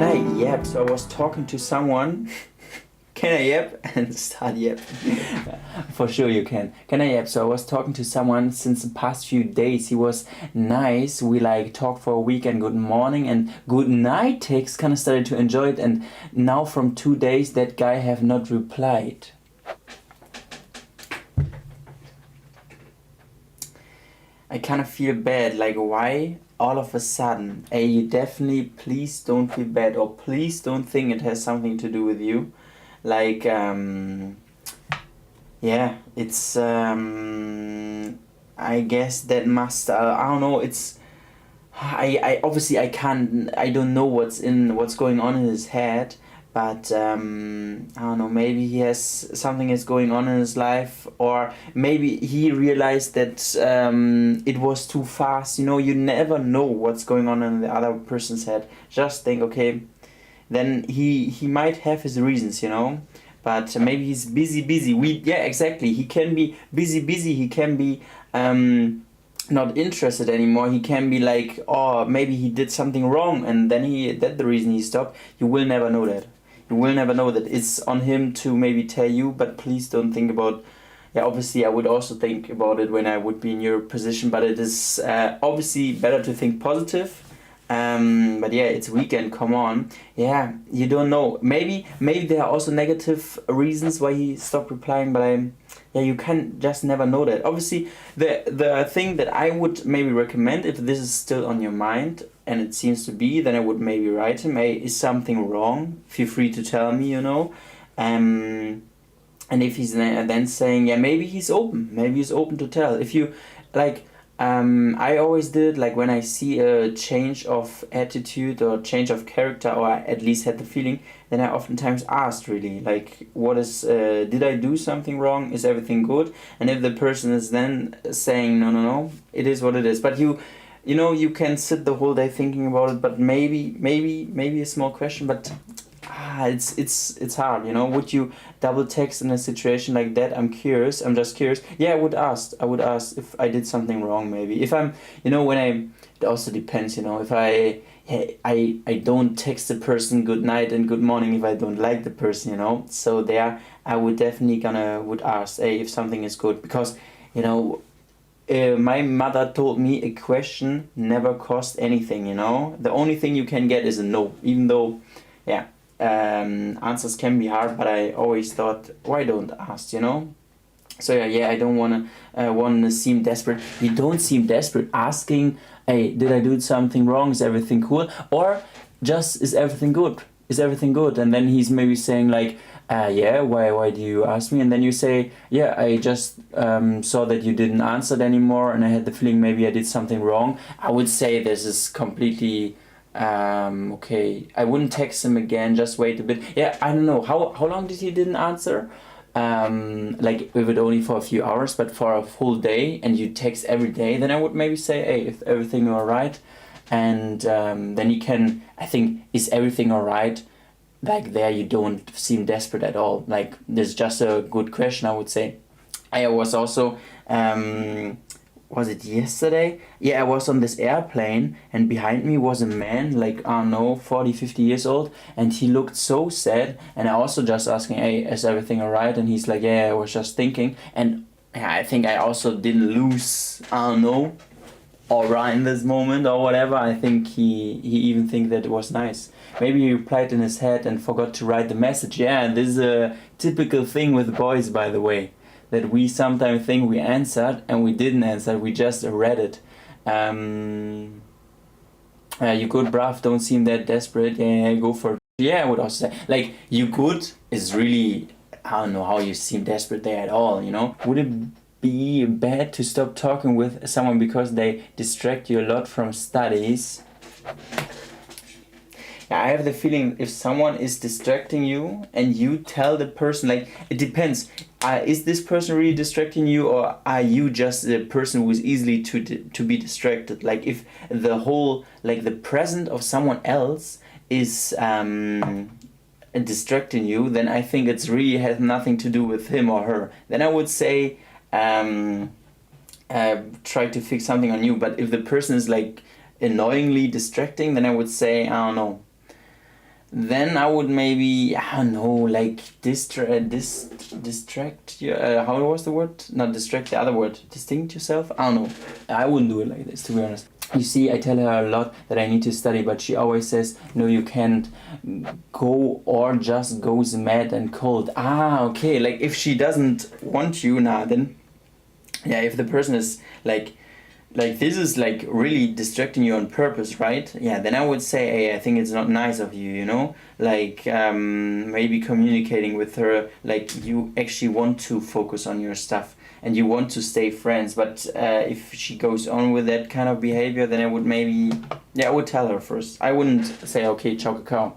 Can I yap? So I was talking to someone. Can I yap? And start yapping. For sure you can. Can I yap? So I was talking to someone since the past few days. He was nice. We like talked for a week and good morning and good night text. Kind of started to enjoy it. And now from 2 days that guy have not replied. I kind of feel bad, like why all of a sudden? You definitely, please don't feel bad, or please don't think it has something to do with you. Like, yeah, it's, I guess that must, I don't know, it's, I obviously I don't know what's going on in his head, but I don't know, maybe he has something is going on in his life, or maybe he realized that it was too fast. You know, you never know what's going on in the other person's head. Just think, okay, then he might have his reasons, you know, but maybe he's busy. Yeah, exactly. He can be busy. He can be not interested anymore. He can be like, oh, maybe he did something wrong, and then that's the reason he stopped. You will never know that. You will never know that. It's on him to maybe tell you, but please don't think about. Yeah, obviously I would also think about it when I would be in your position, but it is obviously better to think positive. But yeah, it's weekend, come on. Yeah, you don't know. Maybe there are also negative reasons why he stopped replying, but yeah, you can just never know that. Obviously, the thing that I would maybe recommend, if this is still on your mind, and it seems to be, then I would maybe write him, hey, is something wrong? Feel free to tell me, you know. And if he's then saying, yeah, maybe he's open to tell. If you, like, I always did, like when I see a change of attitude or change of character, or I at least had the feeling, then I oftentimes asked really, like, what is, did I do something wrong? Is everything good? And if the person is then saying, no, it is what it is. But you know, you can sit the whole day thinking about it, but maybe a small question, but it's hard, you know. Would you double text in a situation like that? I'm just curious. Yeah, I would ask if I did something wrong, maybe. If I'm, you know, it also depends, you know, if I don't text the person good night and good morning if I don't like the person, you know. So there I would definitely would ask, hey, if something is good, because, you know, my mother told me a question never cost anything, you know. The only thing you can get is a no, even though, yeah, answers can be hard, but I always thought, why don't ask, you know? So yeah, I don't wanna seem desperate. You don't seem desperate asking, hey, did I do something wrong? Is everything cool? Or just, is everything good? Is everything good? And then he's maybe saying like, yeah, why do you ask me? And then you say, yeah, I just saw that you didn't answer it anymore, and I had the feeling maybe I did something wrong. I would say this is completely okay. I wouldn't text him again, just wait a bit. Yeah, I don't know, how long did he didn't answer? Like if it only for a few hours, but for a full day, and you text every day, then I would maybe say, hey, if everything alright, and then you can, I think, is everything alright? Like there you don't seem desperate at all. Like this is just a good question, I would say. I was also was it yesterday? Yeah, I was on this airplane, and behind me was a man, like, I don't know, 40-50 years old, and he looked so sad, and I also just asking, hey, is everything alright? And he's like, yeah, I was just thinking, and yeah, I think I also didn't lose, I don't know, aura in this moment or whatever. I think he even think that it was nice. Maybe he replied in his head and forgot to write the message. Yeah, and this is a typical thing with boys, by the way, that we sometimes think we answered and we didn't answer, we just read it. You good, bruv, don't seem that desperate. Yeah, go for it. Yeah, I would also say, like, you good is really, I don't know how you seem desperate there at all, you know. Would it be bad to stop talking with someone because they distract you a lot from studies? Yeah, I have the feeling if someone is distracting you and you tell the person, like, it depends. Is this person really distracting you, or are you just the person who is easily to be distracted? Like if the whole, like the present of someone else is distracting you, then I think it's really has nothing to do with him or her. Then I would say try to fix something on you. But if the person is like annoyingly distracting, then I would say, I don't know. then I would maybe, I don't know, like distract you. How was the word? Not distract, the other word. Distinct yourself? I don't know. I wouldn't do it like this, to be honest. You see, I tell her a lot that I need to study, but she always says, no, you can't go, or just goes mad and cold. Ah, okay. Like if she doesn't want you now, then yeah, if the person is like this is like really distracting you on purpose, right? Yeah, then I would say, hey, I think it's not nice of you, you know? Like maybe communicating with her, like you actually want to focus on your stuff and you want to stay friends. But if she goes on with that kind of behavior, then I would maybe, yeah, I would tell her first. I wouldn't say, okay, ciao, cacao.